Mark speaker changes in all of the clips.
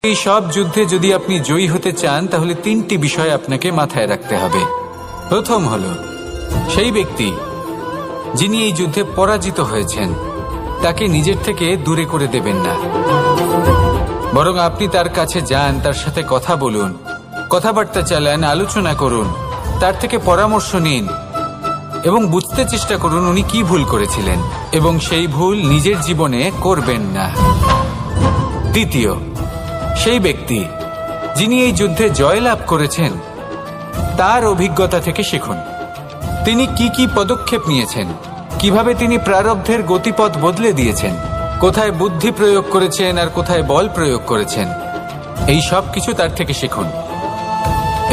Speaker 1: এই সব যুদ্ধে যদি আপনি জয়ী হতে চান তাহলে তিনটি বিষয় আপনাকে মাথায় রাখতে হবে। প্রথম হলো, সেই ব্যক্তি যিনি এই যুদ্ধে পরাজিত হয়েছেন তাকে নিজের থেকে দূরে করে দেবেন না, বরং আপনি তার কাছে যান, তার সাথে কথা বলুন, কথাবার্তা চালান, আলোচনা করুন, তার থেকে পরামর্শ নিন এবং বুঝতে চেষ্টা করুন উনি কি ভুল করেছিলেন এবং সেই ভুল নিজের জীবনে করবেন না। দ্বিতীয়, সেই ব্যক্তি যিনি এই যুদ্ধে জয়লাভ করেছেন তার অভিজ্ঞতা থেকে শিখুন। তিনি কি কি পদক্ষেপ নিয়েছেন, কিভাবে তিনি প্রারব্ধের গতিপথ বদলে দিয়েছেন, কোথায় বুদ্ধি প্রয়োগ করেছেন আর কোথায় বল প্রয়োগ করেছেন, এই সব কিছু তার থেকে শিখুন।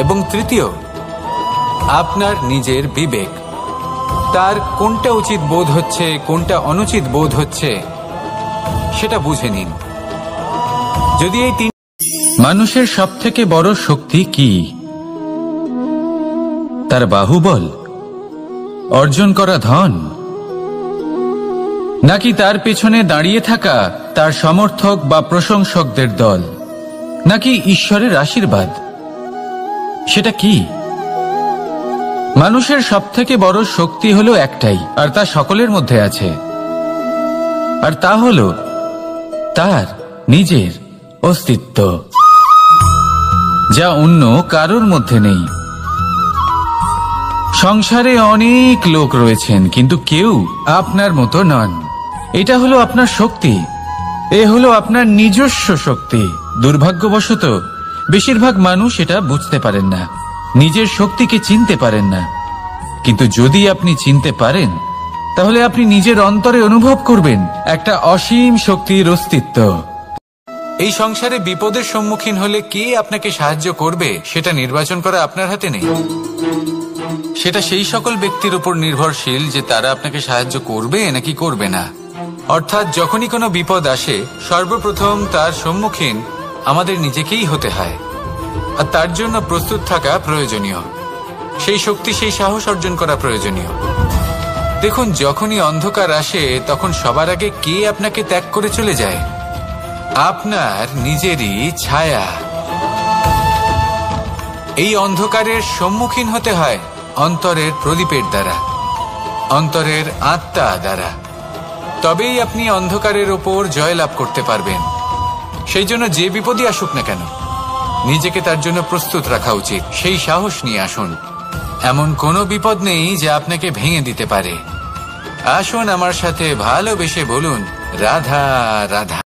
Speaker 1: এবং তৃতীয়, আপনার নিজের বিবেক, তার কোনটা উচিত বোধ হচ্ছে, কোনটা অনুচিত বোধ হচ্ছে সেটা বুঝে নিন। যদি এই তিন মানুষের সবথেকে বড় শক্তি কি? তার বাহুবল, অর্জন করা ধন, নাকি তার পেছনে দাঁড়িয়ে থাকা তার সমর্থক বা প্রশংসকদের দল, নাকি ঈশ্বরের আশীর্বাদ? সেটা কি? মানুষের সবথেকে বড় শক্তি হলো একটাই, আর তা সকলের মধ্যে আছে, আর তা হলো তার নিজের অস্তিত্ব, যা অন্য কারোর মধ্যে নেই। সংসারে অনেক লোক রয়েছেন কিন্তু কেউ আপনার মতো নন। এটা হলো আপনার শক্তি, এ হলো আপনার নিজস্ব শক্তি। দুর্ভাগ্যবশত বেশিরভাগ মানুষ এটা বুঝতে পারেন না, নিজের শক্তিকে চিনতে পারেন না। কিন্তু যদি আপনি চিনতে পারেন তাহলে আপনি নিজের অন্তরে অনুভব করবেন একটা অসীম শক্তির অস্তিত্ব। এই সংসারে বিপদের সম্মুখীন হলে কে আপনাকে সাহায্য করবে সেটা নির্বাচন করা আপনার হাতে নেই। সেটা সেই সকল ব্যক্তির উপর নির্ভরশীল যে তারা আপনাকে সাহায্য করবে নাকি করবে না। অর্থাৎ যখনই কোনো বিপদ আসে সর্বপ্রথম তার সম্মুখীন আমাদের নিজেকেই হতে হয়, আর তার জন্য প্রস্তুত থাকা প্রয়োজনীয়। সেই শক্তি, সেই সাহস অর্জন করা প্রয়োজনীয়। দেখুন, যখনই অন্ধকার আসে তখন সবার আগে কে আপনাকে ত্যাগ করে চলে যায়? আপনার নিজেরই ছায়া। এই অন্ধকারের সম্মুখীন হতে হয় অন্তরের প্রদীপের দ্বারা, অন্তরের আত্মা দ্বারা। তবেই আপনি অন্ধকারের ওপর জয়লাভ করতে পারবেন। সেই জন্য যে বিপদই আসুক না কেন নিজেকে তার জন্য প্রস্তুত রাখা উচিত। সেই সাহস নিয়ে আসুন। এমন কোনো বিপদ নেই যা আপনাকে ভেঙে দিতে পারে। আসুন আমার সাথে ভালোবেসে বলুন, রাধা রাধা।